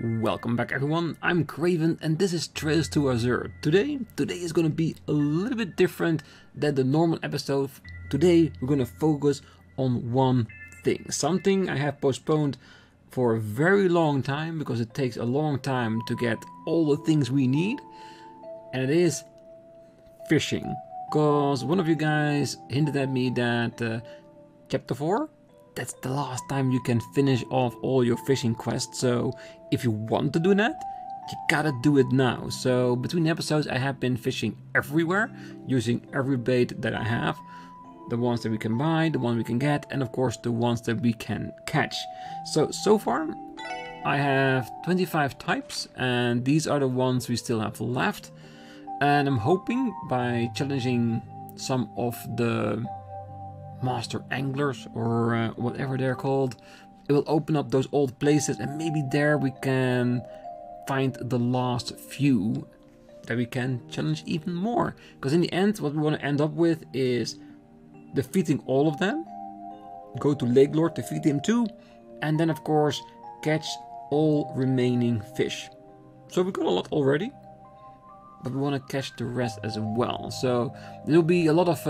Welcome back everyone, I'm Craven and this is Trails to Azure. Today is gonna be a little bit different than the normal episode. Today we're gonna focus on one thing. Something I have postponed for a very long time because it takes a long time to get all the things we need. And it is fishing. Because one of you guys hinted at me that chapter 4, that's the last time you can finish off all your fishing quests. So if you want to do that, you gotta do it now. So between episodes I have been fishing everywhere, using every bait that I have. The ones that we can buy, the ones we can get, and of course the ones that we can catch. So far I have 25 types and these are the ones we still have left. And I'm hoping by challenging some of the master anglers or whatever they're called, it will open up those old places and maybe there we can find the last few that we can challenge even more. Because in the end what we want to end up with is defeating all of them, go to Lake Lord, defeat him too, and then of course catch all remaining fish. So we got a lot already, but we want to catch the rest as well. So there will be a lot of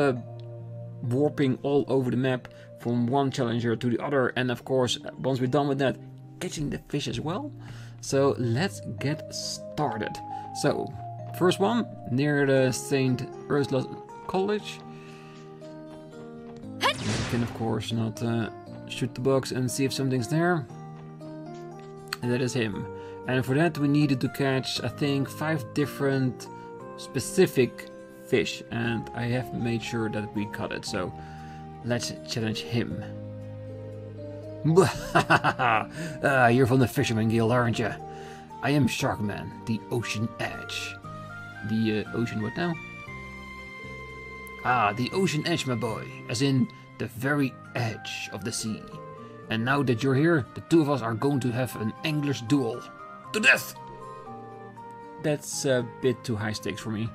warping all over the map from one challenger to the other, and of course once we're done with that, catching the fish as well. So let's get started. So first one near the St. Ursula's College. You can of course not shoot the box and see if something's there, and that is him. And for that we needed to catch, I think, 5 different specific fish, and I have made sure that we caught it. So let's challenge him. You're from the Fisherman Guild, aren't you? I am Sharkman, the Ocean Edge. The ocean what now? Ah, the Ocean Edge, my boy, as in the very edge of the sea. And now that you're here, the two of us are going to have an angler's duel. To death! That's a bit too high stakes for me.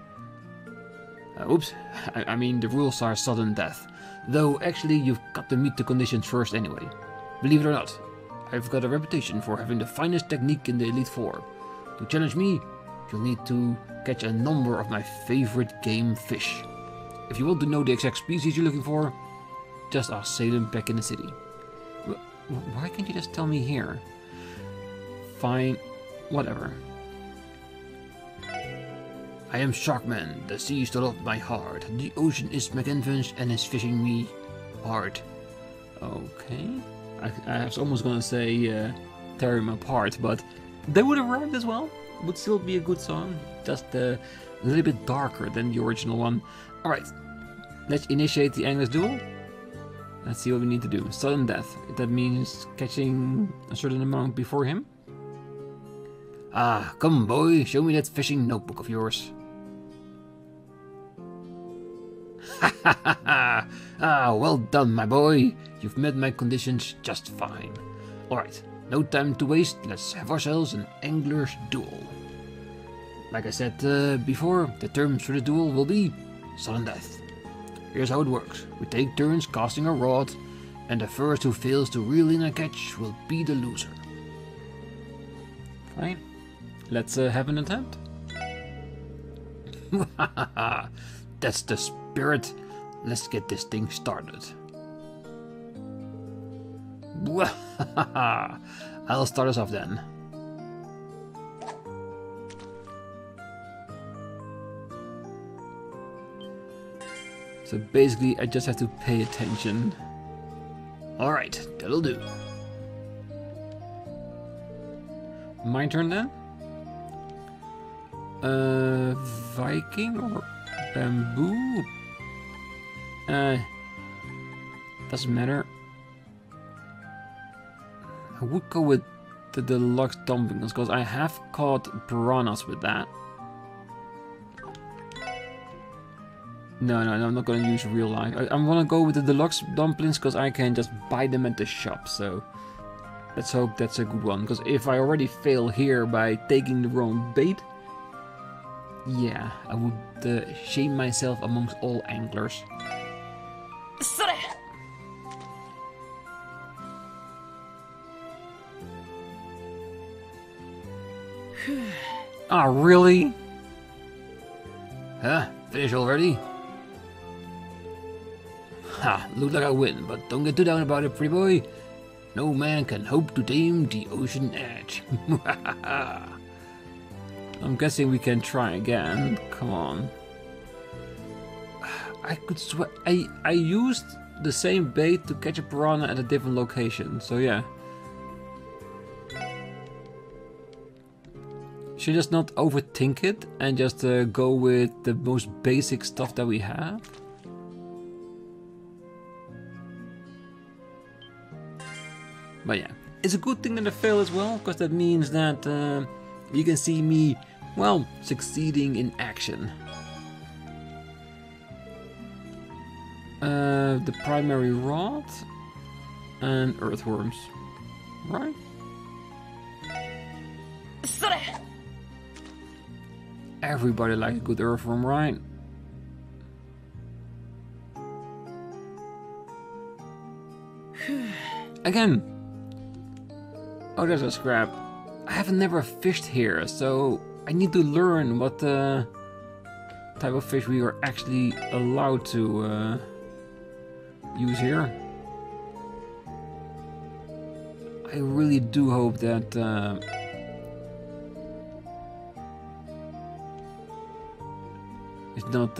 Oops, I mean the rules are sudden death. Though actually you've got to meet the conditions first anyway. Believe it or not, I've got a reputation for having the finest technique in the Elite Four. To challenge me, you'll need to catch a number of my favorite game fish. If you want to know the exact species you're looking for, just ask Salem back in the city. Why can't you just tell me here? Fine, whatever. I am Sharkman, the sea stole up my heart. The ocean is McInvance and is fishing me hard. Okay. I was almost gonna say tear him apart, but that would have rhymed as well. Would still be a good song, just a little bit darker than the original one. Alright, let's initiate the angler's duel. Let's see what we need to do. Sudden death. That means catching a certain amount before him. Ah, come boy, show me that fishing notebook of yours. Ha ha ha ha! Ah, well done, my boy. You've met my conditions just fine. Alright, no time to waste. Let's have ourselves an angler's duel. Like I said before, the terms for the duel will be sudden death. Here's how it works. We take turns casting a rod, and the first who fails to reel in a catch will be the loser. Fine. Let's have an attempt. That's the spirit. Let's get this thing started. I'll start us off then. So basically I just have to pay attention. Alright, that'll do. My turn then? Viking or bamboo? Doesn't matter. I would go with the deluxe dumplings because I have caught piranhas with that. No, I'm not gonna use real life. I'm gonna go with the deluxe dumplings because I can just buy them at the shop. So let's hope that's a good one. Because if I already fail here by taking the wrong bait, yeah, I would shame myself amongst all anglers. Ah, really? Huh? Finish already? Ha, look like I win, but don't get too down about it, pretty boy. No man can hope to tame the ocean edge. I'm guessing we can try again. Come on. I could swear I used the same bait to catch a piranha at a different location, so yeah. Should just not overthink it and just go with the most basic stuff that we have. But yeah, it's a good thing that I fail as well, because that means that you can see me, well, succeeding in action. The primary rod and earthworms, right? Everybody likes a good earthworm, right? Again. Oh, there's a scrap. I have never fished here, so I need to learn what type of fish we are actually allowed to use here. I really do hope that it's not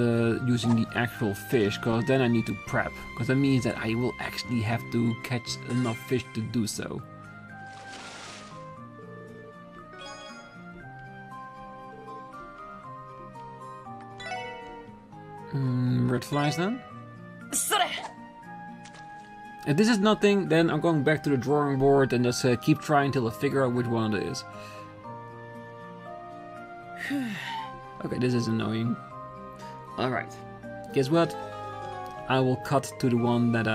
using the actual fish, because then I need to prep, because that means that I will actually have to catch enough fish to do so. Red flies then? If this is nothing, then I'm going back to the drawing board and just keep trying till I figure out which one it is. Okay, this is annoying. Alright, guess what? I will cut to the one that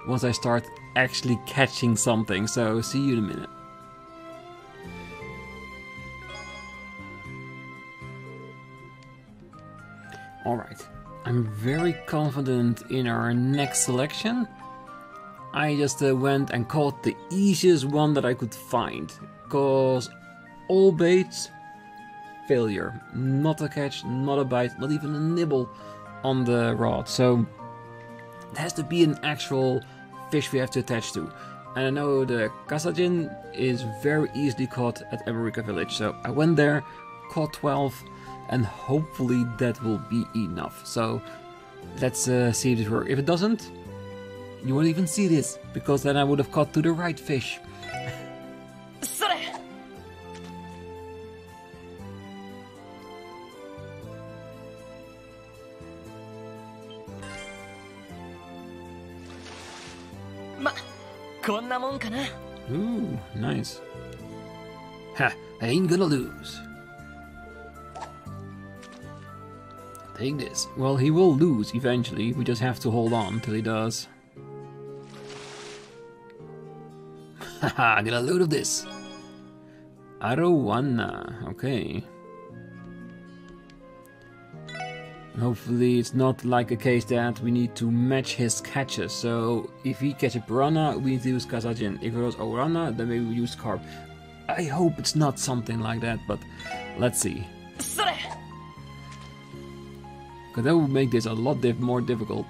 once I start actually catching something, so see you in a minute. Alright, I'm very confident in our next selection. I just went and caught the easiest one that I could find, cause all baits, failure. Not a catch, not a bite, not even a nibble on the rod. So it has to be an actual fish we have to attach to. And I know the Kasajin is very easily caught at Erebonian village, so I went there, caught 12, and hopefully that will be enough. So let's see if this works. If it doesn't, you won't even see this, because then I would have caught to the right fish. Ooh, nice. Ha, I ain't gonna lose. Take this. Well, he will lose eventually, we just have to hold on till he does. Haha, get a load of this. Arowana, okay. Hopefully it's not like a case that we need to match his catches. So if he catches piranha, we need to use Kasajin. If it was Orana, then maybe we use carp. I hope it's not something like that, but let's see. Because that would make this a lot more difficult.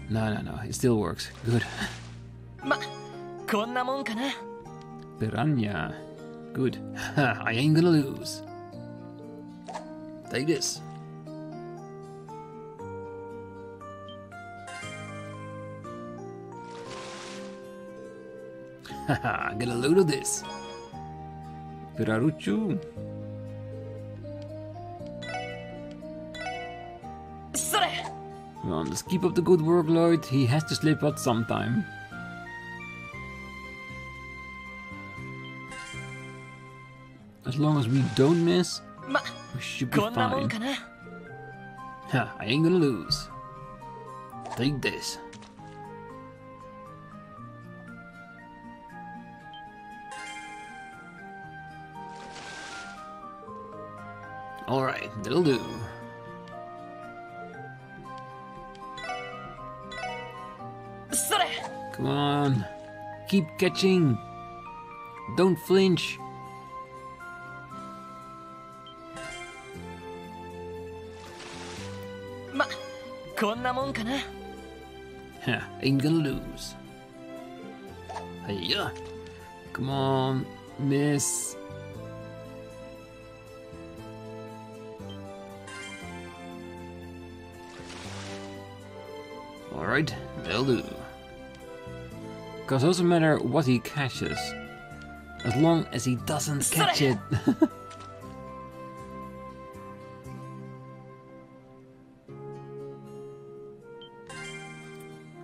No, it still works. Good. Piranha. Good. I ain't gonna lose. Take this. Haha, get a load of this. Piraruchu. Come on, let's keep up the good work, Lloyd. He has to slip out sometime. As long as we don't miss, we should be fine. Ha, I ain't gonna lose. Take this. Alright, that'll do. Come on. Keep catching. Don't flinch. Ain't gonna lose. Hiya. Come on, miss. Alright, that'll do. Because it doesn't matter what he catches, as long as he doesn't catch it.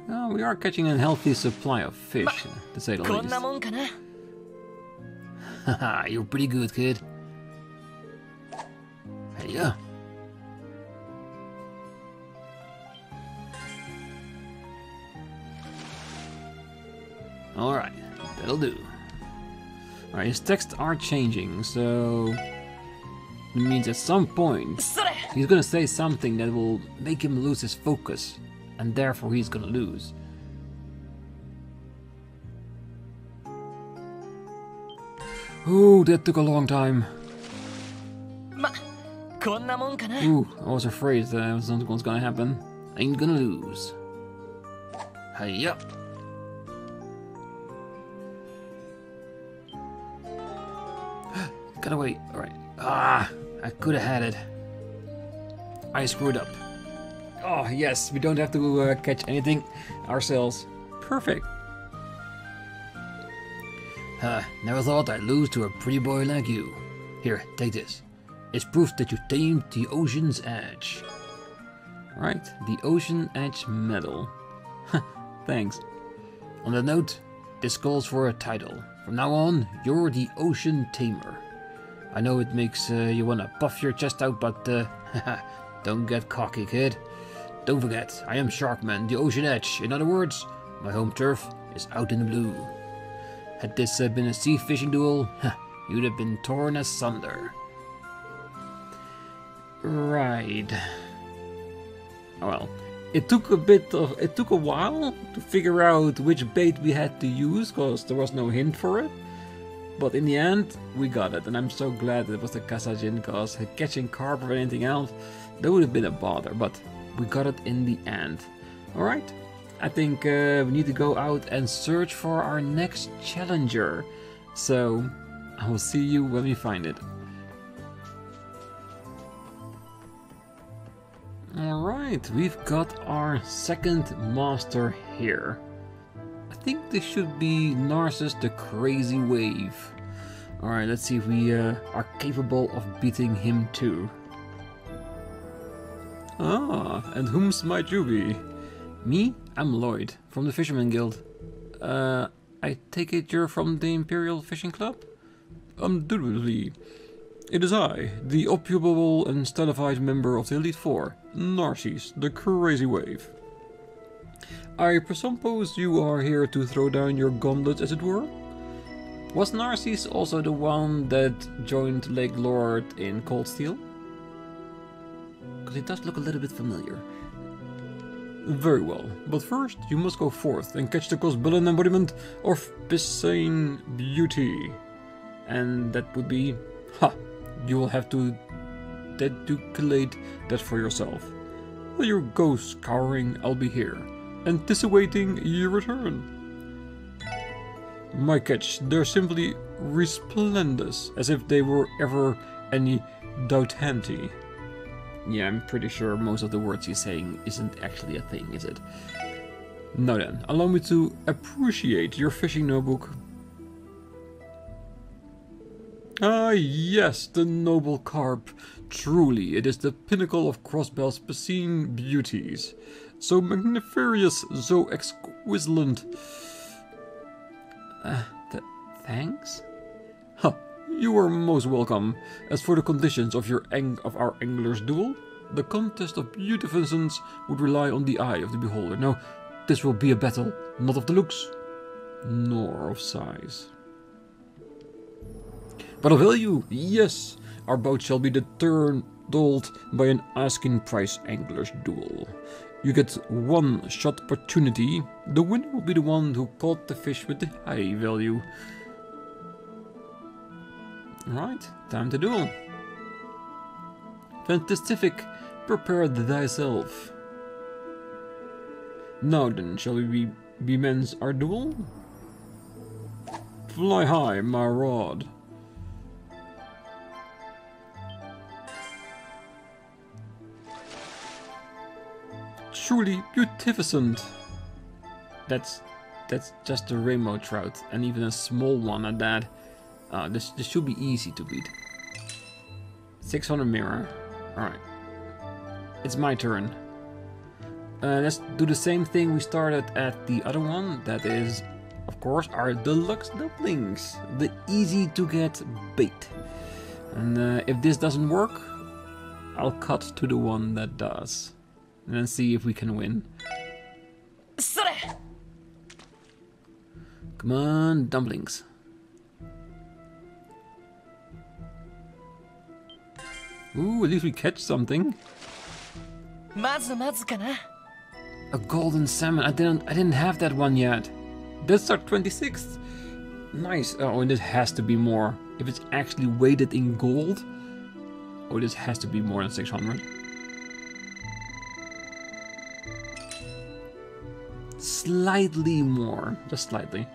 Oh, we are catching a healthy supply of fish, to say the least. Haha, you're pretty good, kid. Hiya. Alright, that'll do. Alright, his texts are changing, so it means at some point he's gonna say something that will make him lose his focus, and therefore he's gonna lose. Ooh, that took a long time. Ooh, I was afraid that something was gonna happen. Ain't gonna lose. Hiya. Gotta wait. Alright. Ah, I could have had it. I screwed up. Oh, yes, we don't have to catch anything ourselves. Perfect. Never thought I'd lose to a pretty boy like you. Here, take this. It's proof that you tamed the ocean's edge. Right, the ocean edge medal. Thanks. On that note, this calls for a title. From now on, you're the ocean tamer. I know it makes you want to puff your chest out, but don't get cocky, kid. Don't forget, I am Sharkman, the ocean edge. In other words, my home turf is out in the blue. Had this been a sea fishing duel, you'd have been torn asunder. Right. Oh well, it took a while to figure out which bait we had to use, because there was no hint for it. But in the end, we got it, and I'm so glad it was the Kasajin, because catching carp or anything else, that would have been a bother, but we got it in the end. Alright, I think we need to go out and search for our next challenger. So, I will see you when we find it. Alright, we've got our second master here. I think this should be Narcissus the Crazy Wave. Alright, let's see if we are capable of beating him too. Ah, and whom's might you be? Me? I'm Lloyd, from the Fisherman Guild. I take it you're from the Imperial Fishing Club? Indubitably. It is I, the opulable and stylified member of the Elite Four, Narcissus the Crazy Wave. I presuppose you are here to throw down your gauntlet, as it were? Was Narcissus also the one that joined Lake Lord in Cold Steel? Because it does look a little bit familiar. Very well, but first you must go forth and catch the Crossbell embodiment of Piscine Beauty. And that would be... you will have to deducilate that for yourself. While you go scouring, I'll be here, anticipating your return. My catch, they're simply resplendent, as if they were ever any Douthanty. Yeah, I'm pretty sure most of the words he's saying isn't actually a thing, is it? Now then, allow me to appreciate your fishing notebook. Ah yes, the noble carp. Truly, it is the pinnacle of Crossbell's piscine beauties. So magniferous, so exquisite. Thanks? You are most welcome. As for the conditions of our angler's duel, the contest of beautificence would rely on the eye of the beholder. Now, this will be a battle, not of the looks, nor of size, but of value. Yes, our boat shall be determined by an asking price angler's duel. You get one shot opportunity. The winner will be the one who caught the fish with the high value. Alright, time to duel. Fantastic, prepare thyself. Now then, shall we commence our duel? Fly high, my rod. Truly beautificent. That's just a rainbow trout, and even a small one at that. This should be easy to beat. 600 mirror. Alright. It's my turn. Let's do the same thing we started at the other one. That is, of course, our deluxe dumplings. The easy to get bait. And if this doesn't work, I'll cut to the one that does. And then see if we can win. Come on, dumplings. Ooh, at least we catch something. A golden salmon. I didn't have that one yet. That's our 26th. Nice. Oh, and it has to be more. If it's actually weighted in gold. Oh, this has to be more than 600. Slightly more. Just slightly.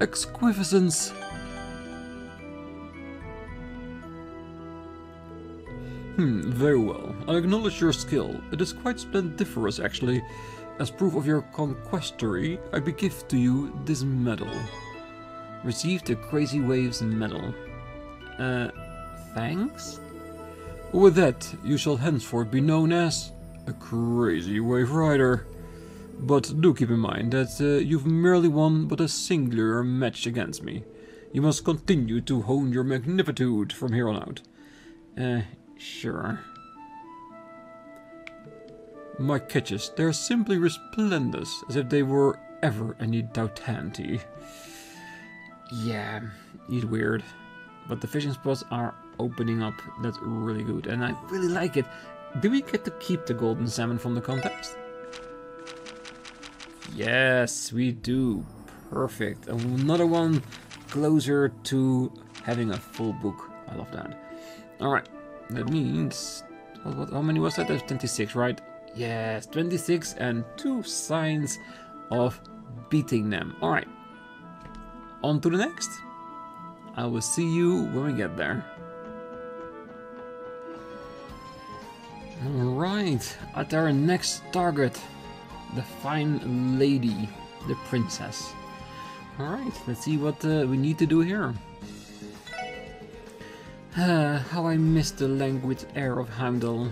Exquisance. Very well. I acknowledge your skill. It is quite splendiferous, actually. As proof of your conquestory, I begift to you this medal. Receive the Crazy Waves medal. Thanks? With that, you shall henceforth be known as a Crazy Wave Rider. But do keep in mind that you've merely won but a singular match against me. You must continue to hone your magnitude from here on out. Sure. My catches, they're simply resplendent, as if they were ever any Dautanti. Yeah, he's weird. But the fishing spots are opening up. That's really good, and I really like it. Do we get to keep the golden salmon from the contest? Yes, we do. Perfect. Another one closer to having a full book. I love that. Alright. That means... how many was that? That's 26, right? Yes, 26 and 2 signs of beating them. Alright. On to the next. I will see you when we get there. Alright. At our next target. The fine lady. The princess. Alright, let's see what we need to do here. How I miss the languid air of Heimdall.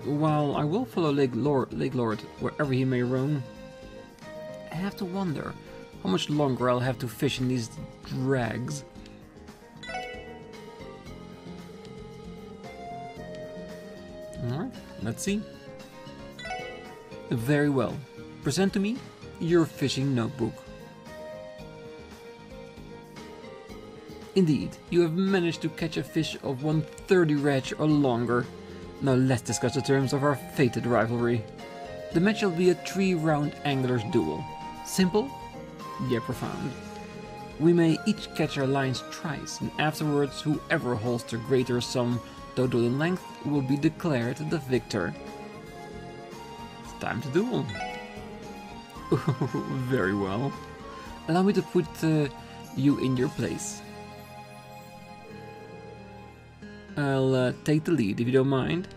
While I will follow Lake Lord wherever he may roam, I have to wonder how much longer I'll have to fish in these drags. Alright, let's see. Very well. Present to me your fishing notebook. Indeed, you have managed to catch a fish of 130 reg or longer. Now let's discuss the terms of our fated rivalry. The match shall be a 3-round angler's duel. Simple, yet profound. We may each catch our lines twice, and afterwards whoever holds the greater sum total in length will be declared the victor. It's time to duel. Very well. Allow me to put you in your place. I'll take the lead if you don't mind.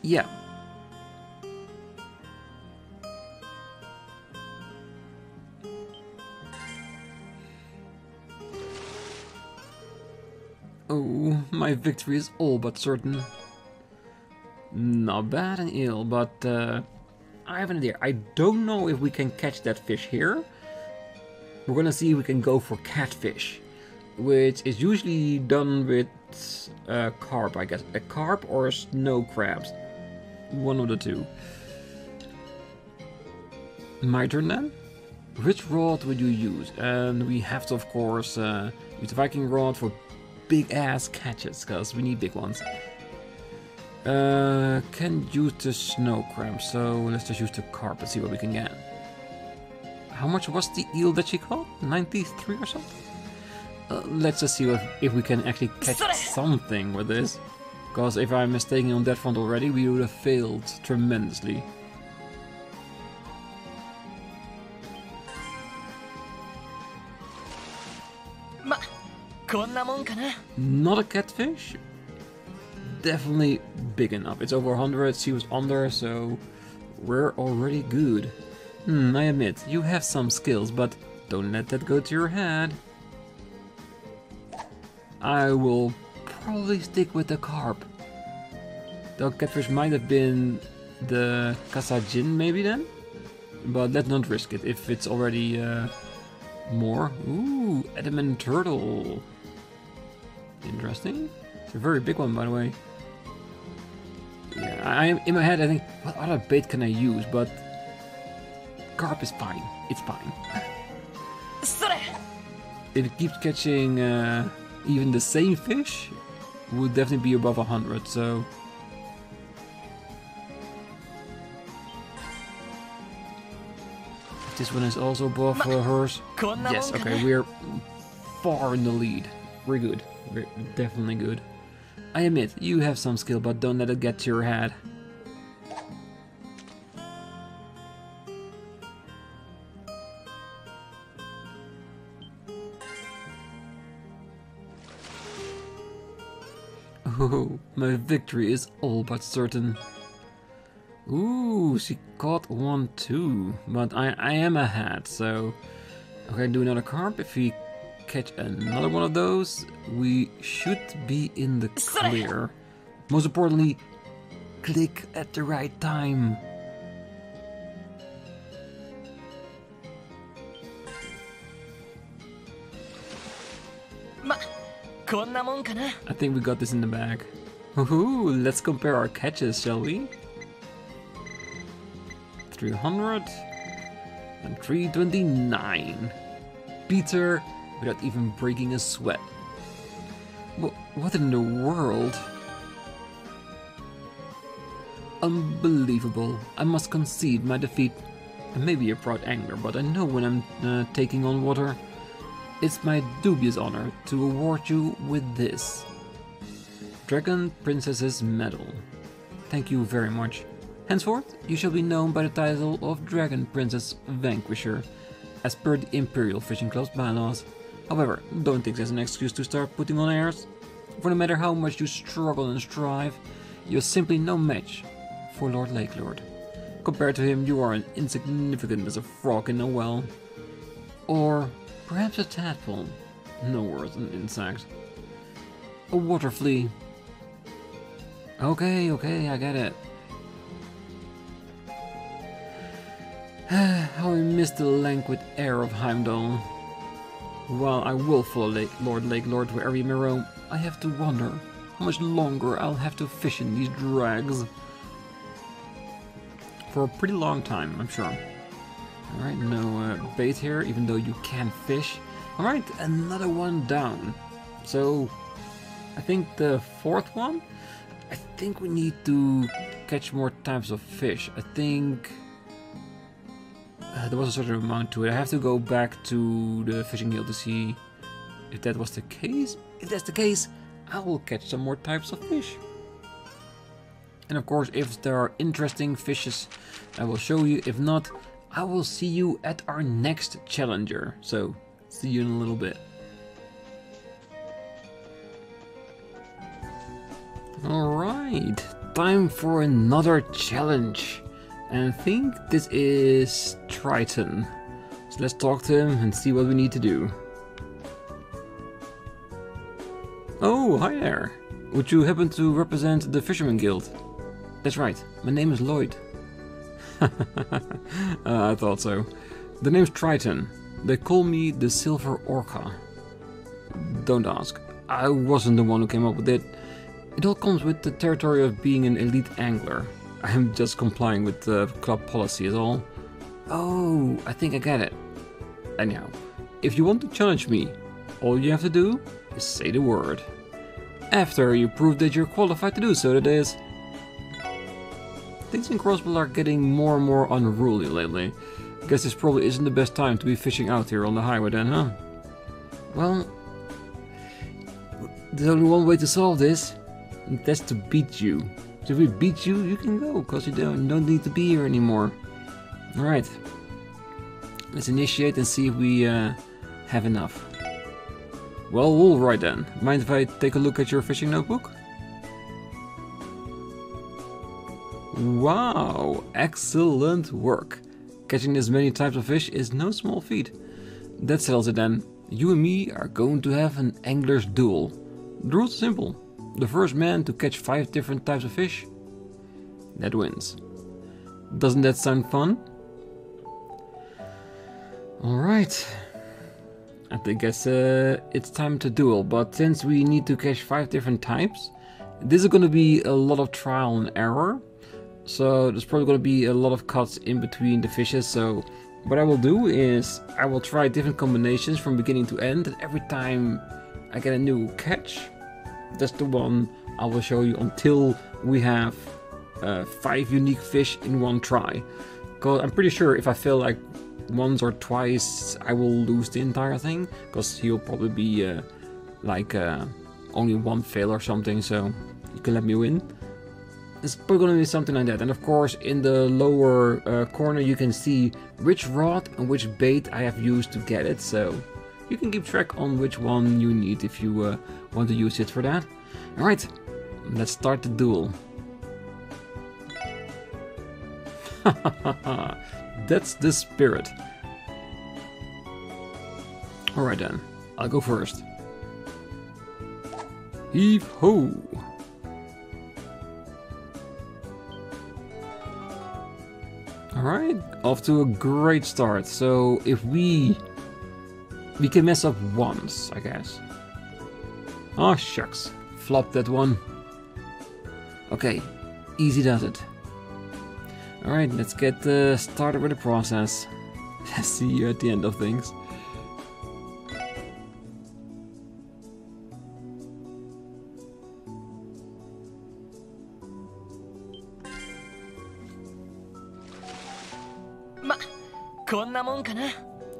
Yeah. Oh, my victory is all but certain. Not bad and ill, but I have an idea. I don't know if we can catch that fish here. We're gonna see if we can go for catfish, which is usually done with carp, I guess. A carp or snow crabs. One of the two. My turn then? Which rod would you use? And we have to, of course, use the Viking rod for big ass catches, because we need big ones. Can't use the snow crab, so let's just use the carp and see what we can get. How much was the eel that she caught? 93 or something? Let's just see if we can actually catch something with this. Because if I'm mistaken on that front already, we would have failed tremendously. Not a catfish. Definitely big enough. It's over 100, she was under, so we're already good. I admit, you have some skills, but don't let that go to your head. I will probably stick with the carp. The catfish might have been the Kasajin maybe then? But let's not risk it if it's already more. Ooh, adamant turtle. Interesting. It's a very big one, by the way. Yeah, in my head I think, what other bait can I use? But carp is fine. It's fine. If it keeps catching even the same fish, would definitely be above 100. So this one is also above hers. Yes. Okay, we're far in the lead. We're good. We're definitely good. I admit, you have some skill, but don't let it get to your head. Oh, my victory is all but certain. Ooh, she caught one too, but I am ahead, so... Okay, do another carp. If we catch another one of those, we should be in the clear. Most importantly, click at the right time. I think we got this in the bag. Ooh, let's compare our catches, shall we? 300 and 329. Peter without even breaking a sweat. What in the world? Unbelievable. I must concede my defeat. I may be a proud angler, but I know when I'm taking on water. It's my dubious honor to award you with this. Dragon Princess's Medal. Thank you very much. Henceforth, you shall be known by the title of Dragon Princess Vanquisher, as per the Imperial Fishing Club's bylaws. However, don't take this as an excuse to start putting on airs, for no matter how much you struggle and strive, you're simply no match for Lord Lakelord. Compared to him, you are as insignificant as a frog in a well. Or perhaps a tadpole. No worse than an insect. A water flea. Okay, I get it. How I miss the languid air of Heimdall. While I will follow Lord Lakelord wherever he may roam, I have to wonder how much longer I'll have to fish in these drags. For a pretty long time, I'm sure. Alright, no bait here, even though you can fish. Alright, another one down. So, I think the fourth one? I think we need to catch more types of fish. I think... there was a certain amount to it. I have to go back to the fishing guild to see if that was the case. If that's the case, I will catch some more types of fish. And of course, if there are interesting fishes, I will show you. If not, I will see you at our next challenger. So, see you in a little bit. Alright, time for another challenge. And I think this is Triton. So let's talk to him and see what we need to do. Oh, hi there. Would you happen to represent the Fisherman Guild? That's right, my name is Lloyd. I thought so. The name's Triton. They call me the Silver Orca. Don't ask. I wasn't the one who came up with it. It all comes with the territory of being an elite angler. I am just complying with the club policy is all. Oh, I think I get it. Anyhow, if you want to challenge me, all you have to do is say the word. After you prove that you're qualified to do so, that is. things in Crossbell are getting more and more unruly lately. Guess this probably isn't the best time to be fishing out here on the highway then, huh? Well, there's only one way to solve this, and that's to beat you. So if we beat you, you can go, because you don't need to be here anymore. Alright. Let's initiate and see if we have enough. Well, alright then. Mind if I take a look at your fishing notebook? Wow, excellent work. Catching this many types of fish is no small feat. That settles it then. You and me are going to have an angler's duel. The rules are simple. The first man to catch 5 different types of fish, that wins. Doesn't that sound fun? Alright. I think it's time to duel, but since we need to catch 5 different types, this is going to be a lot of trial and error. So there's probably going to be a lot of cuts in between the fishes. So what I will do is I will try different combinations from beginning to end, and every time I get a new catch, that's the one I will show you until we have 5 unique fish in one try. Because I'm pretty sure if I fail like once or twice, I will lose the entire thing, because he'll probably be only one fail or something, so you can let me win. It's probably going to be something like that. And of course, in the lower corner you can see which rod and which bait I have used to get it, so you can keep track on which one you need if you want to use it for that. Alright, let's start the duel. That's the spirit. Alright then, I'll go first. Heave ho! Alright, off to a great start. So if we can mess up once, I guess. Oh shucks, flop that one. Okay, easy does it. Alright, let's get started with the process. See you at the end of things.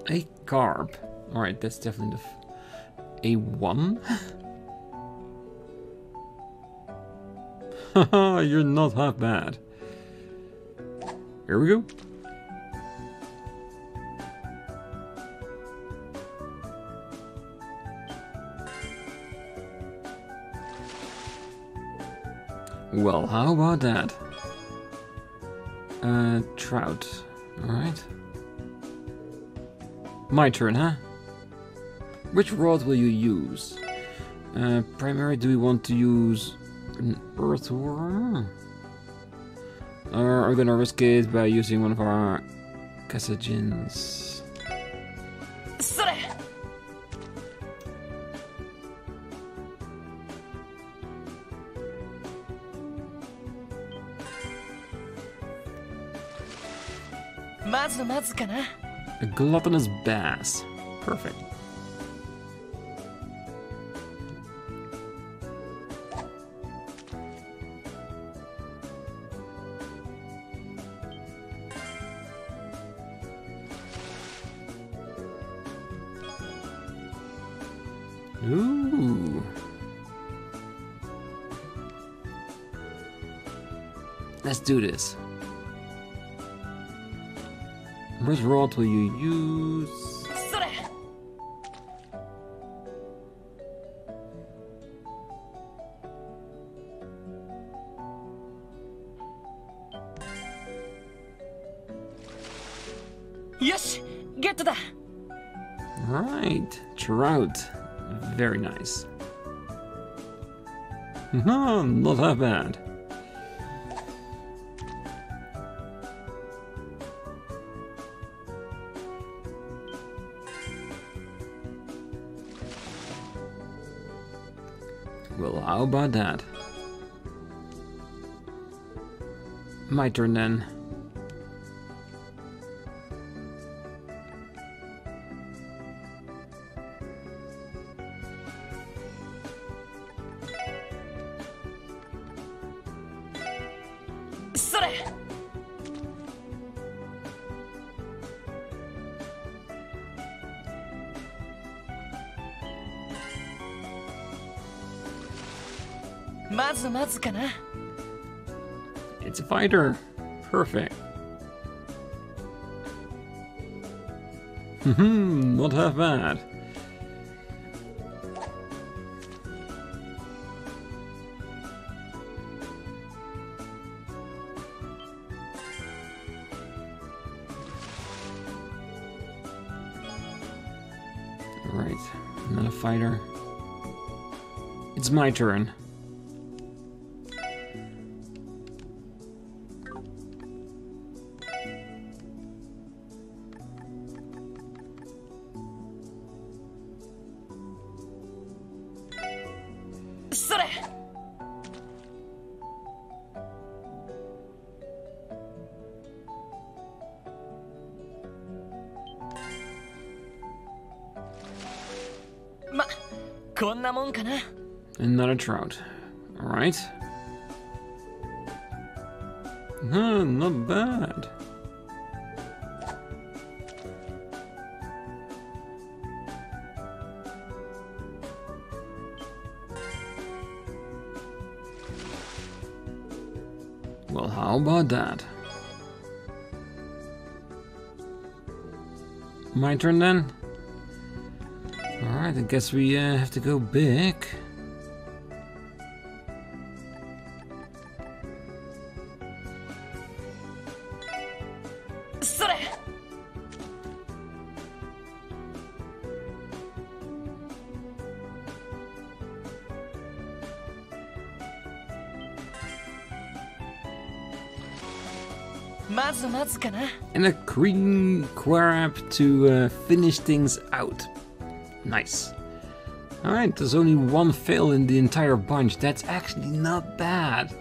A carp. Alright, that's definitely the A1. Haha, you're not half bad. Here we go. Well, how about that? Trout. Alright. My turn, huh? Which rod will you use? Primary, do we want to use an earthworm? Or are we gonna risk it by using one of our cassagins? A gluttonous bass. Perfect. Ooh. Let's do this. Which rod will you use? Yosh, get to that. Right, trout. Very nice. No, not that bad. Well, how about that? My turn then. It's a fighter. Perfect. Not half bad. Alright, another fighter. It's my turn. Another trout. Alright. Not bad. Well, how about that? My turn then? Alright, I guess we have to go big. And a green crab to finish things out. Nice. Alright, there's only one fail in the entire bunch. That's actually not bad.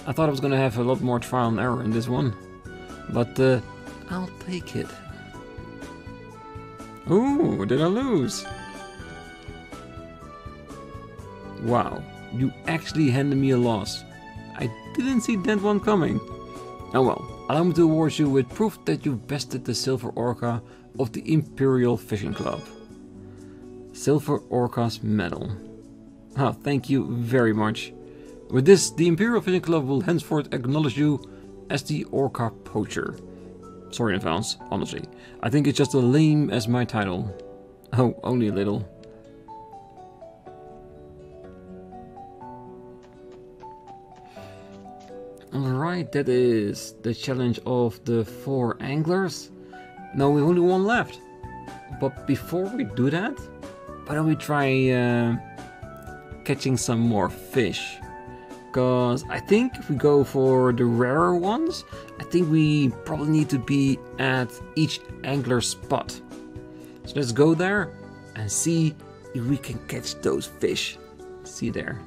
I thought I was gonna have a lot more trial and error in this one. But I'll take it. Ooh, did I lose? Wow, you actually handed me a loss. I didn't see that one coming. Oh well, allow me to award you with proof that you've bested the Silver Orca of the Imperial Fishing Club. Silver Orca's medal. Ah, thank you very much. With this, the Imperial Fishing Club will henceforth acknowledge you as the Orca Poacher. Sorry in advance, honestly. I think it's just as lame as my title. Oh, only a little. Alright, that is the challenge of the 4 anglers. Now we only one left. But before we do that, why don't we try catching some more fish? Because I think if we go for the rarer ones, I think we probably need to be at each angler spot. So let's go there and see if we can catch those fish. See there.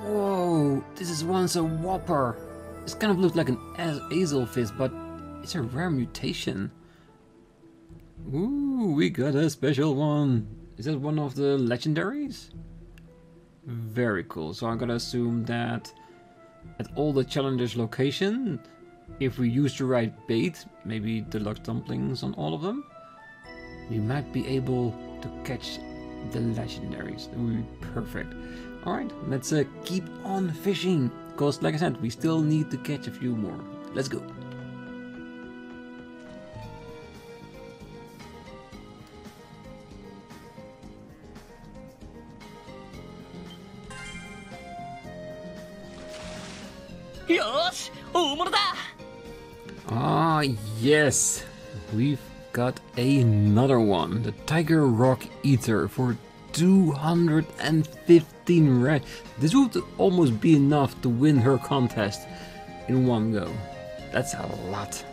Whoa, this is once a whopper. This kind of looks like an azelfish, but it's a rare mutation. Ooh, we got a special one. Is that one of the legendaries? Very cool. So I'm gonna assume that at all the challengers' location, if we use the right bait, maybe deluxe dumplings on all of them, we might be able to catch the legendaries. That would be perfect. Alright, let's keep on fishing, because like I said, we still need to catch a few more. Let's go. Ah, yes, we've got another one, the Tiger Rock Eater for 215 red. This would almost be enough to win her contest in one go. That's a lot.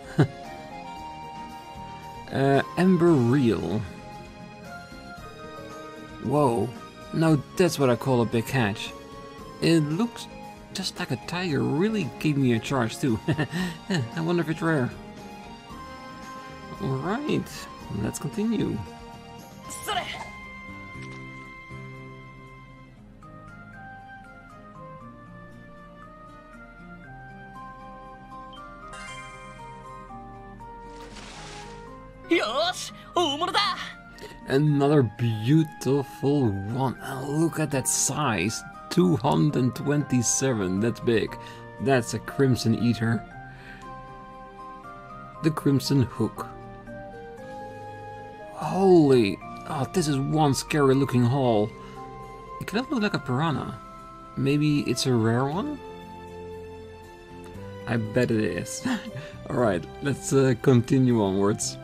Ember Reel. Whoa, now that's what I call a big catch. It looks just like a tiger. Really gave me a charge too. I wonder if it's rare. Alright, let's continue. Another beautiful one. And look at that size. 227. That's big. That's a Crimson Eater. The Crimson Hook. Holy. Oh, this is one scary looking haul. It kind of look like a piranha. Maybe it's a rare one? I bet it is. Alright, let's continue onwards.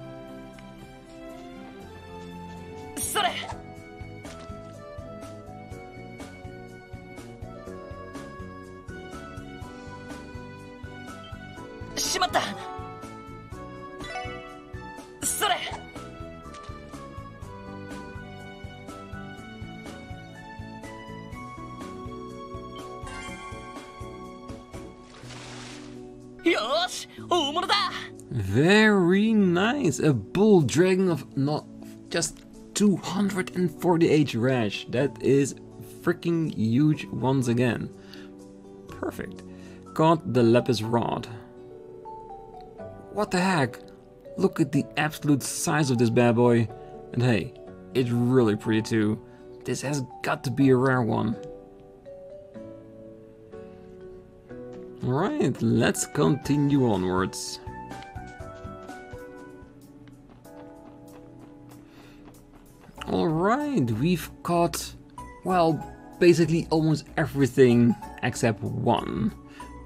Very nice! A bull dragon of not just 248 rash. That is freaking huge once again. Perfect. Got the lapis rod. What the heck? Look at the absolute size of this bad boy. And hey, it's really pretty too. This has got to be a rare one. Alright, let's continue onwards. Alright, we've got, well, basically almost everything except one.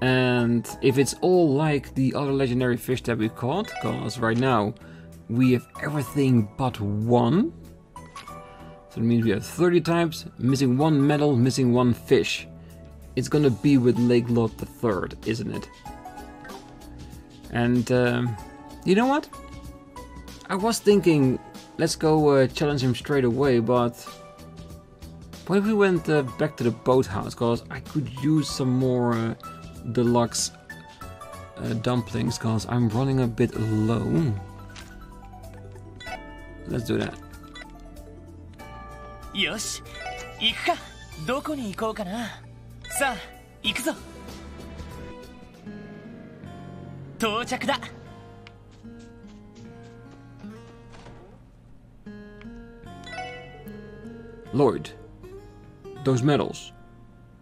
And if it's all like the other legendary fish that we caught, because right now we have everything but one. So it means we have 30 types, missing one medal, missing one fish. It's gonna be with Lake Lot the Third, isn't it? And you know what? I was thinking, let's go challenge him straight away, but what if we went back to the boathouse? Because I could use some more deluxe dumplings, because I'm running a bit low. Let's do that. Yosh, 行くか。どこに行こうかな。さあ、行くぞ。到着だ。Lloyd, those medals.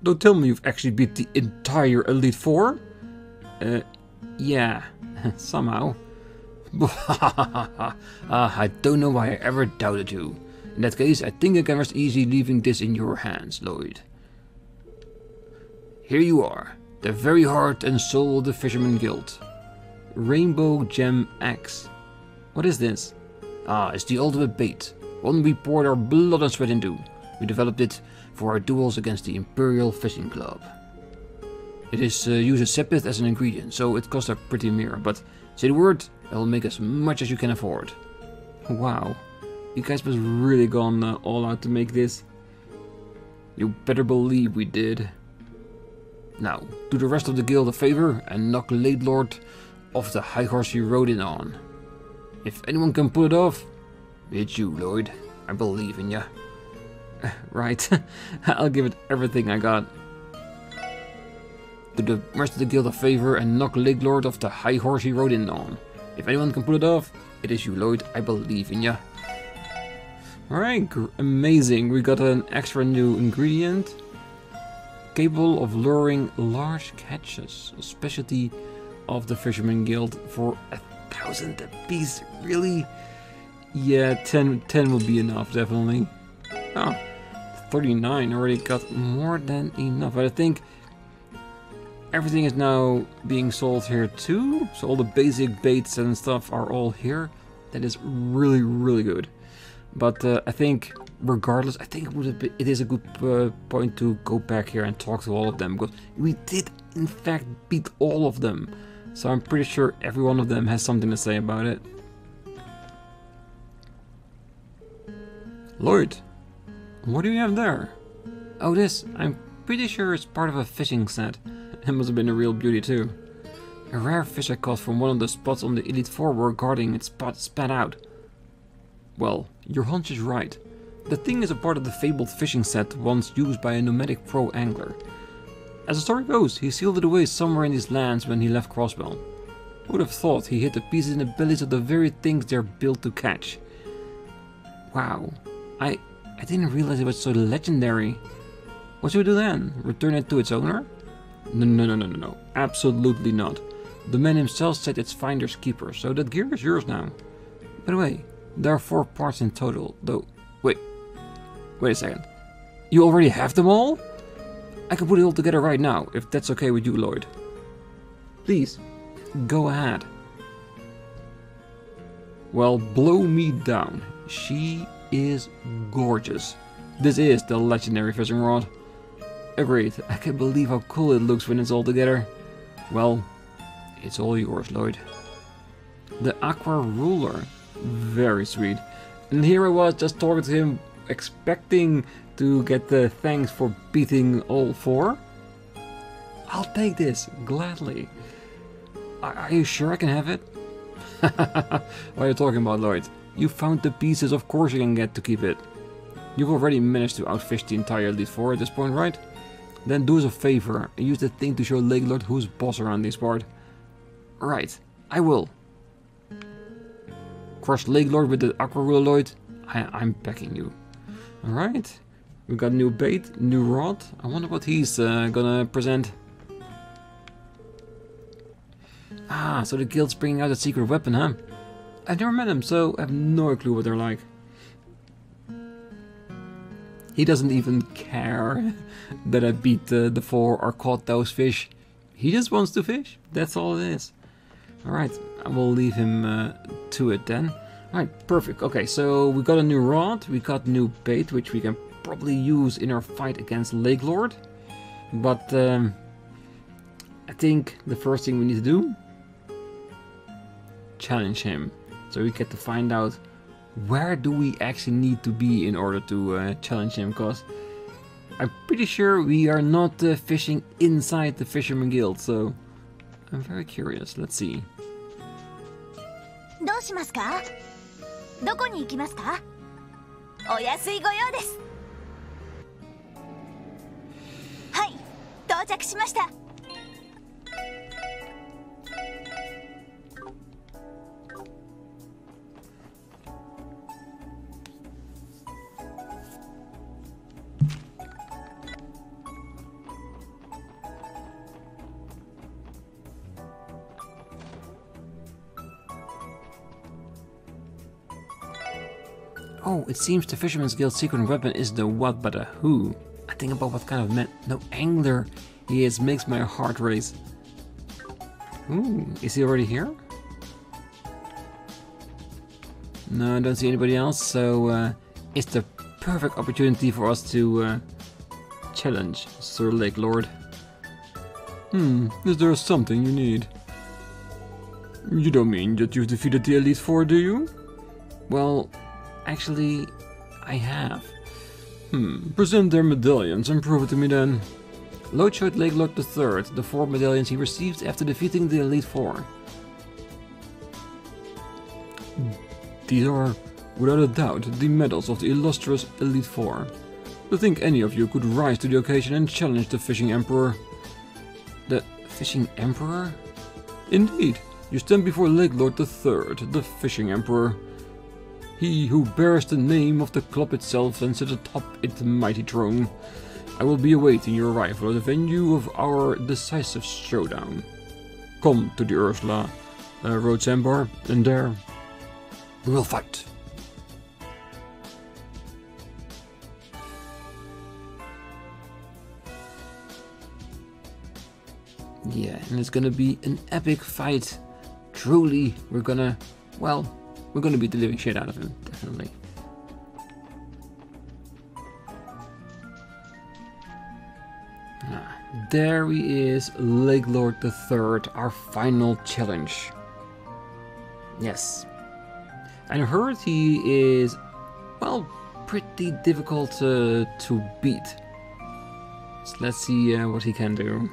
Don't tell me you've actually beat the entire Elite Four? Yeah, somehow. I don't know why I ever doubted you. In that case, I think I can rest easy leaving this in your hands, Lloyd. Here you are, the very heart and soul of the Fisherman Guild. Rainbow Gem Axe. What is this? Ah, it's the ultimate bait. One we poured our blood and sweat into. We developed it for our duels against the Imperial Fishing Club. It is uses sepith as an ingredient, so it costs a pretty mirror, but say the word, it'll make as much as you can afford. Wow, you guys must really gone all out to make this. You better believe we did. Now, do the rest of the guild a favor and knock Late Lord off the high horse he rode in on. If anyone can pull it off, it's you, Lloyd. I believe in ya. Right, I'll give it everything I got. Do the rest of the guild a favor and knock Lake Lord off the high horse he rode in on. If anyone can pull it off, it is you, Lloyd. I believe in ya. Alright, amazing. We got an extra new ingredient. Capable of luring large catches. A specialty of the Fisherman Guild for 1,000 apiece. Really? Yeah, 10 will be enough, definitely. Oh, 39 already got more than enough. I think everything is now being sold here too. So all the basic baits and stuff are all here. That is really, really good. But I think, regardless, I think it is a good point to go back here and talk to all of them. Because we did, in fact, beat all of them. So I'm pretty sure every one of them has something to say about it. Lloyd, what do you have there? Oh, this. I'm pretty sure it's part of a fishing set. It must have been a real beauty too. A rare fish I caught from one of the spots on the Elite Four were guarding its spot spat out. Well, your hunch is right. The thing is a part of the fabled fishing set once used by a nomadic pro angler. As the story goes, he sealed it away somewhere in these lands when he left Crossbell. Who would have thought he hid the pieces in the bellies of the very things they're built to catch? Wow, I didn't realize it was so legendary. What should we do then? Return it to its owner? No, absolutely not. The man himself said it's finder's keeper, so that gear is yours now. By the way, there are 4 parts in total, though. Wait a second. You already have them all? I can put it all together right now, if that's okay with you, Lloyd. Please, go ahead. Well, blow me down. She is gorgeous. This is the legendary fishing rod. Agreed, I can't believe how cool it looks when it's all together. Well, it's all yours, Lloyd. The Aqua Ruler. Very sweet. And here I was just talking to him, expecting to get the thanks for beating all 4. I'll take this, gladly. Are you sure I can have it? What are you talking about, Lloyd? You found the pieces, of course you can get to keep it. You've already managed to outfish the entire Elite 4 at this point, right? Then do us a favor and use the thing to show Lake Lord who's boss around this part. Right, I will. Crush Lake Lord with the Aqua Ruler, Lloyd. I'm backing you. Alright, we got new bait, new rod. I wonder what he's gonna present. Ah, so the guild's bringing out a secret weapon, huh? I've never met him, so I have no clue what they're like. He doesn't even care that I beat the 4 or caught those fish. He just wants to fish. That's all it is. Alright, I will leave him to it then. Alright, perfect. Okay, so we got a new rod. We got new bait, which we can probably use in our fight against Lake Lord. But I think the first thing we need to do, challenge him. So we get to find out where do we actually need to be in order to challenge him, because I'm pretty sure we are not fishing inside the Fisherman Guild, so I'm very curious. Let's see. どうしますか? どこに行きますか? お安いご用です。はい、到着しました。 Oh, it seems the Fisherman's Guild's secret weapon is the what but a who. I think about what kind of man, no, angler he is makes my heart race. Ooh, is he already here? No, I don't see anybody else, so it's the perfect opportunity for us to challenge Sir Lake Lord. Is there something you need? You don't mean that you've defeated the Elite 4, do you? Well, actually, I have. Present their medallions and prove it to me then. Lloyd showed Lake Lord III the 4 medallions he received after defeating the Elite 4. These are, without a doubt, the medals of the illustrious Elite 4. To think any of you could rise to the occasion and challenge the Fishing Emperor. The Fishing Emperor? Indeed, you stand before Lake Lord III, the Fishing Emperor. He who bears the name of the club itself and sits atop its mighty throne. I will be awaiting your arrival at the venue of our decisive showdown. Come to the Ursula Road Sandbar, and there we will fight. Yeah, and it's gonna be an epic fight. Truly, we're gonna beat the living shit out of him, definitely. There he is, Lake Lord III, our final challenge. Yes. And I heard he is, well, pretty difficult to beat. So let's see what he can do.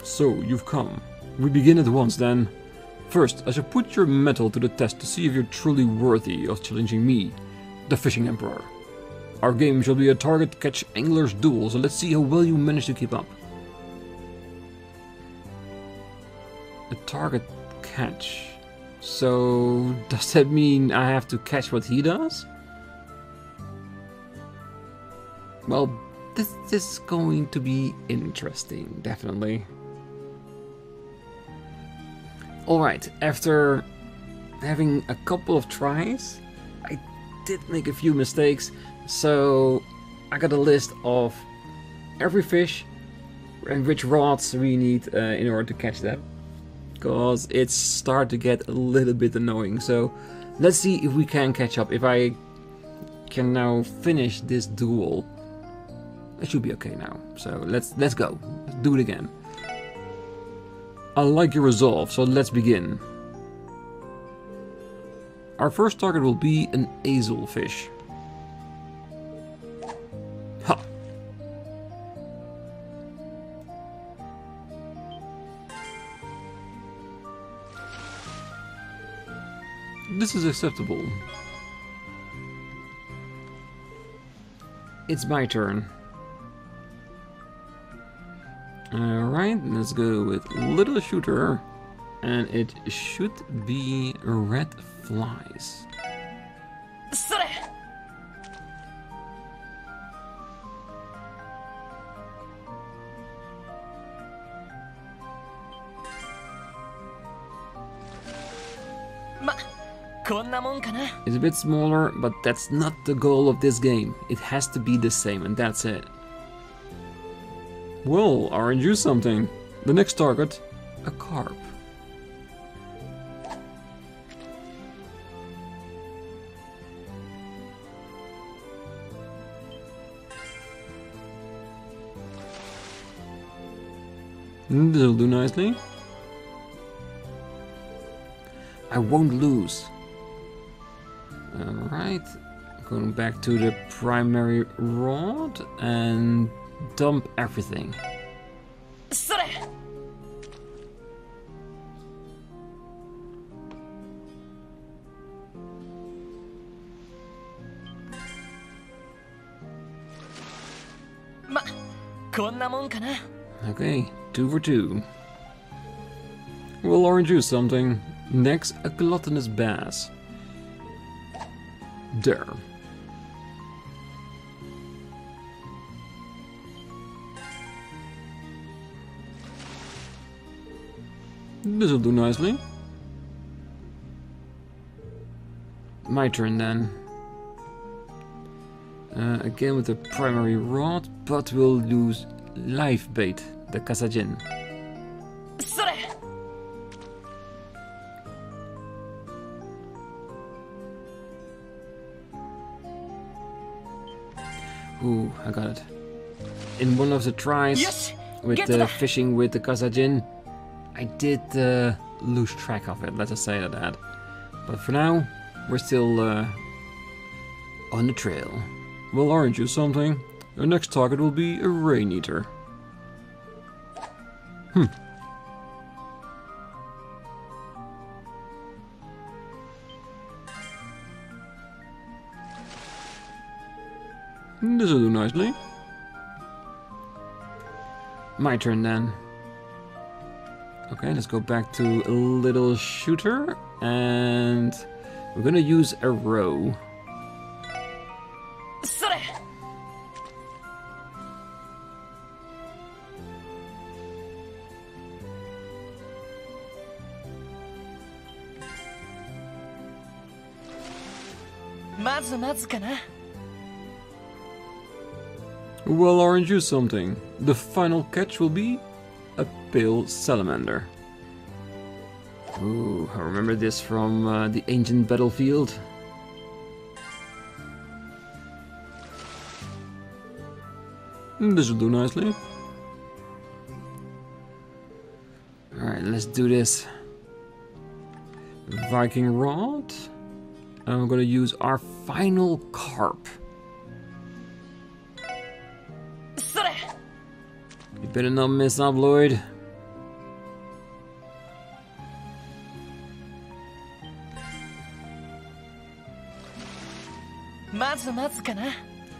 So, you've come. We begin at once then. First, I shall put your mettle to the test to see if you're truly worthy of challenging me, the Fishing Emperor. Our game shall be a target catch angler's duel, so let's see how well you manage to keep up. A target catch. So, does that mean I have to catch what he does? Well, this is going to be interesting, definitely. Alright, after having a couple of tries, I did make a few mistakes, so I got a list of every fish and which rods we need in order to catch them. Because it's starting to get a little bit annoying, so let's see if we can catch up. If I can now finish this duel, it should be okay now. So let's go. Let's do it again. I like your resolve, so let's begin. Our first target will be an azelfish. Ha! This is acceptable. It's my turn. Alright, let's go with little shooter. And it should be red flies. It's a bit smaller, but that's not the goal of this game. It has to be the same, and that's it. Well, aren't you something? The next target, a carp. This'll do nicely. I won't lose. Alright, going back to the primary rod and dump everything. Okay, 2 for 2. Well, aren't you something? Next, a gluttonous bass. There. This'll do nicely. My turn then. Again with the primary rod, but we'll use live bait, the kasajin. Ooh, I got it. In one of the tries with the fishing with the kasajin, I did lose track of it, let's just say that. But for now, we're still on the trail. Well, aren't you something? Our next target will be a rain eater. This'll do nicely. My turn then. Okay, let's go back to a little shooter, and we're gonna use a row. Well, aren't you something? The final catch will be a pale salamander. Ooh, I remember this from the ancient battlefield. This will do nicely. Alright, let's do this. Viking rod. And we're gonna use our final carp. You better not mess up, Lloyd.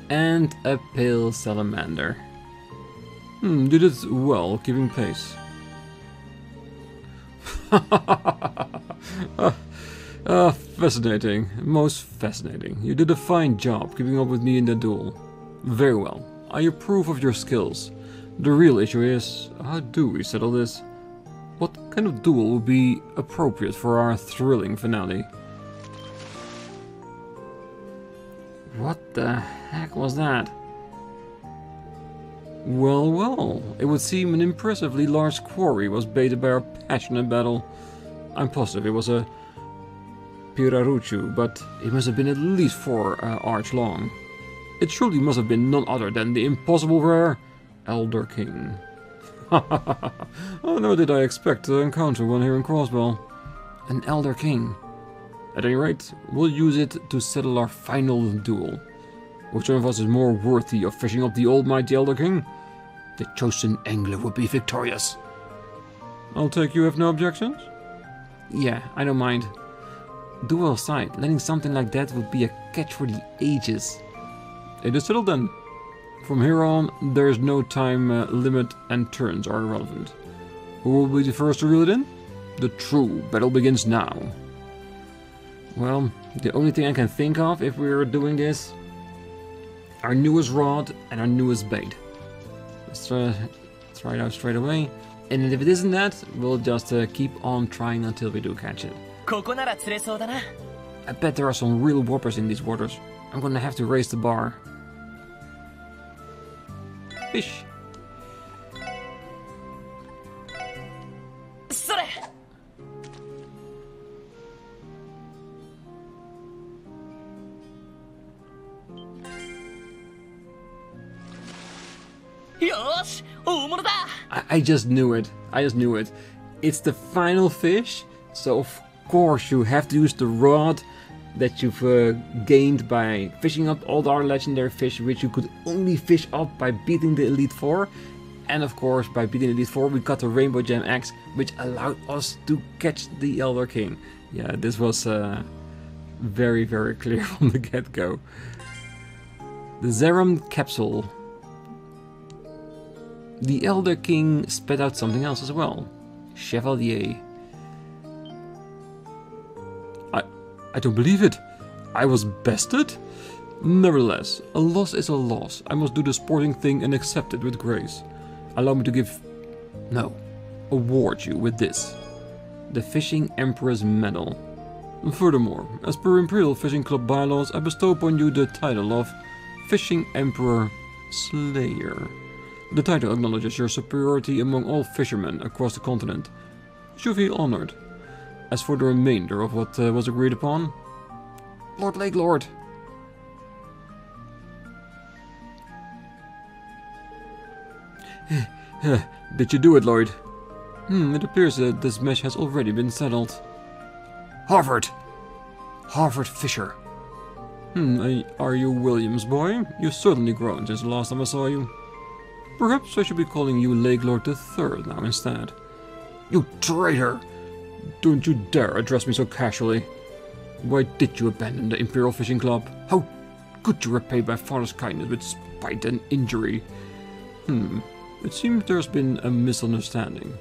And a pale salamander. You did well, keeping pace. Fascinating. Most fascinating. You did a fine job keeping up with me in that duel. Very well. I approve of your skills. The real issue is, how do we settle this? What kind of duel would be appropriate for our thrilling finale? What the heck was that? Well, well, it would seem an impressively large quarry was baited by our passionate battle. I'm positive it was a Piraruchu, but it must have been at least 4 arch long. It surely must have been none other than the impossible rare Elder King. Oh, nor did I expect to encounter one here in Crossbell. An Elder King. At any rate, we'll use it to settle our final duel. Which one of us is more worthy of fishing up the almighty Elder King? The chosen angler will be victorious. I'll take you have no objections? Yeah, I don't mind. Duel aside, letting something like that would be a catch for the ages. It is settled then. From here on, there is no time limit and turns are irrelevant. Who will be the first to reel it in? The true battle begins now. Well, the only thing I can think of if we're doing this, our newest rod and our newest bait. Let's try it out straight away. And if it isn't that, we'll just keep on trying until we do catch it. I bet there are some real whoppers in these waters. I'm gonna have to raise the bar. Fish. I just knew it. I just knew it. It's the final fish, so of course you have to use the rod that you've gained by fishing up all the other legendary fish, which you could only fish up by beating the Elite Four. And of course, by beating the Elite Four, we got the Rainbow Gem Axe, which allowed us to catch the Elder King. Yeah, this was very, very clear from the get-go. The Zerum Capsule. The Elder King spat out something else as well. Chevalier. I don't believe it. I was bested? Nevertheless, a loss is a loss. I must do the sporting thing and accept it with grace. Allow me to award you with this. The Fishing Emperor's Medal. Furthermore, as per Imperial Fishing Club bylaws, I bestow upon you the title of Fishing Emperor Slayer. The title acknowledges your superiority among all fishermen across the continent. You should feel honored. As for the remainder of what was agreed upon, Lord Lake Lord. Did you do it, Lloyd? It appears that this mesh has already been settled. Harvard Fisher. Are you Williams' boy? You've certainly grown since the last time I saw you. Perhaps I should be calling you Lake Lord III now instead. You traitor! Don't you dare address me so casually. Why did you abandon the Imperial Fishing Club? How could you repay my father's kindness with spite and injury? It seems there's been a misunderstanding.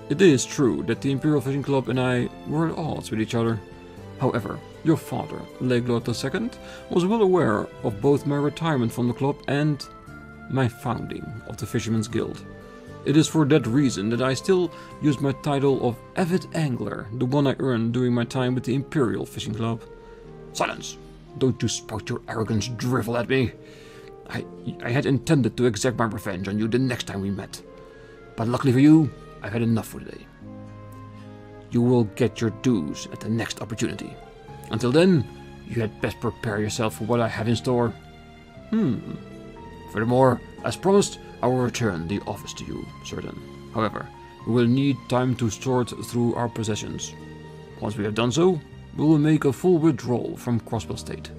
It is true that the Imperial Fishing Club and I were at odds with each other. However, your father, Lake Lord II, was well aware of both my retirement from the club and my founding of the Fisherman's Guild. It is for that reason that I still use my title of Avid Angler, the one I earned during my time with the Imperial Fishing Club. Silence! Don't you spout your arrogance drivel at me! I had intended to exact my revenge on you the next time we met. But luckily for you, I've had enough for today. You will get your dues at the next opportunity. Until then, you had best prepare yourself for what I have in store. Furthermore, as promised, I will return the office to you, certain. However, we will need time to sort through our possessions. Once we have done so, we will make a full withdrawal from Crossbell State.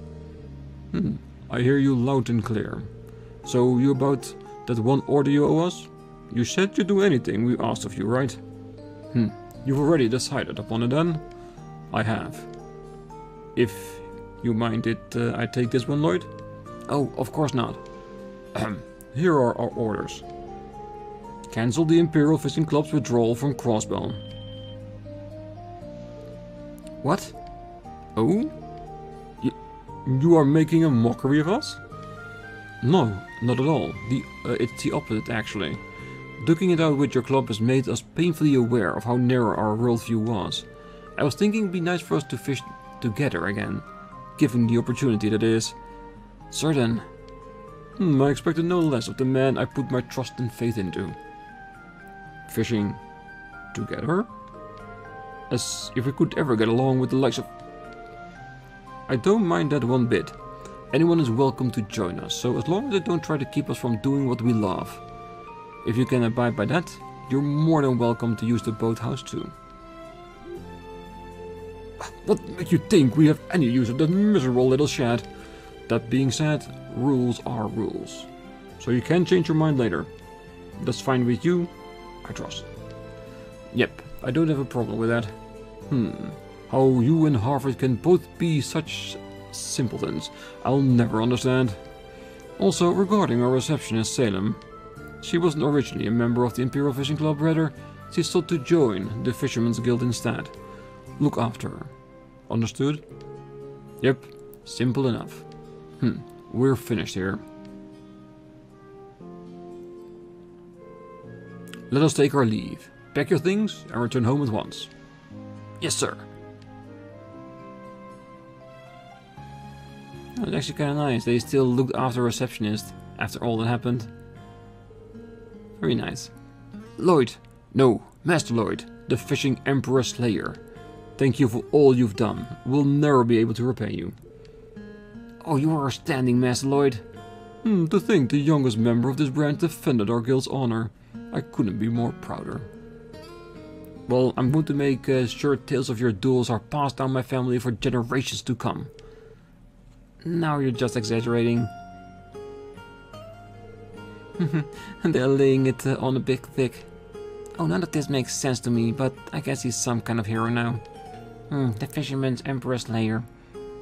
I hear you loud and clear. So, you about that one order you owe us? You said you'd do anything we asked of you, right? You've already decided upon it then? I have. If you mind it, I take this one, Lloyd? Oh, of course not. Here are our orders. Cancel the Imperial Fishing Club's withdrawal from Crossbell. What? Oh? You are making a mockery of us? No, not at all. It's the opposite, actually. Duking it out with your club has made us painfully aware of how narrow our worldview was. I was thinking it'd be nice for us to fish together again, given the opportunity that is. Certain. I expected no less of the man I put my trust and faith into. Fishing together? As if we could ever get along with the likes of... I don't mind that one bit. Anyone is welcome to join us, so as long as they don't try to keep us from doing what we love. If you can abide by that, you're more than welcome to use the boathouse too. What makes you think we have any use of that miserable little shed? That being said, rules are rules. So you can change your mind later. That's fine with you, I trust. Yep, I don't have a problem with that. How you and Harvard can both be such simpletons, I'll never understand. Also, regarding our receptionist Salem, she wasn't originally a member of the Imperial Fishing Club, rather, she sought to join the Fisherman's Guild instead. Look after her. Understood? Yep, simple enough. We're finished here. Let us take our leave. Pack your things and return home at once. Yes, sir. It's actually kind of nice. They still looked after a receptionist after all that happened. Very nice. Lloyd. No, Master Lloyd, the Fishing Emperor Slayer. Thank you for all you've done. We'll never be able to repay you. Oh, you are outstanding, Master Lloyd. To think the youngest member of this branch defended our guild's honor. I couldn't be more prouder. Well, I'm going to make sure tales of your duels are passed down my family for generations to come. Now you're just exaggerating. They're laying it on a bit thick. Oh, none of this makes sense to me, but I guess he's some kind of hero now. The Fisherman's Emperor Slayer.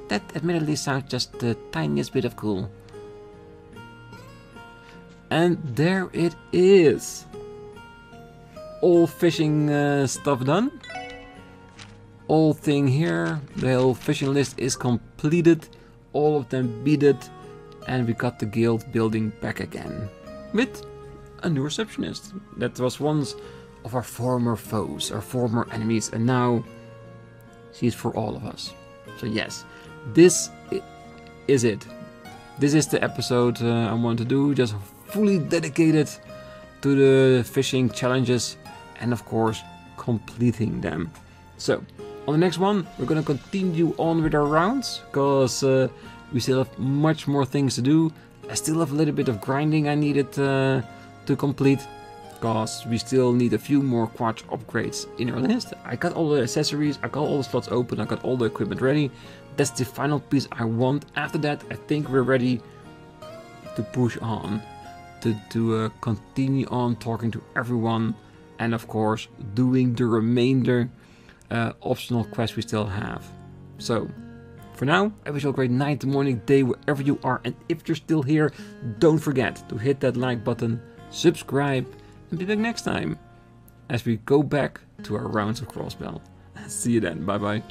That admittedly sounds just the tiniest bit of cool. And there it is. All fishing stuff done. All thing here. The whole fishing list is completed. All of them beat it. And we got the guild building back again. With a new receptionist. That was once of our former foes, our former enemies. And now she's for all of us. So yes, this is it. This is the episode I want to do. Just fully dedicated to the fishing challenges. And of course, completing them. So, on the next one, we're gonna continue on with our rounds. Because we still have much more things to do. I still have a little bit of grinding I needed to complete. Because we still need a few more quartz upgrades in our list. I got all the accessories, I got all the slots open, I got all the equipment ready. That's the final piece I want. After that, I think we're ready to push on. To continue on talking to everyone. And of course, doing the remainder optional quests we still have. So, for now, I wish you a great night, morning, day, wherever you are. And if you're still here, don't forget to hit that like button, subscribe, and be back next time as we go back to our rounds of Crossbell. See you then. Bye bye.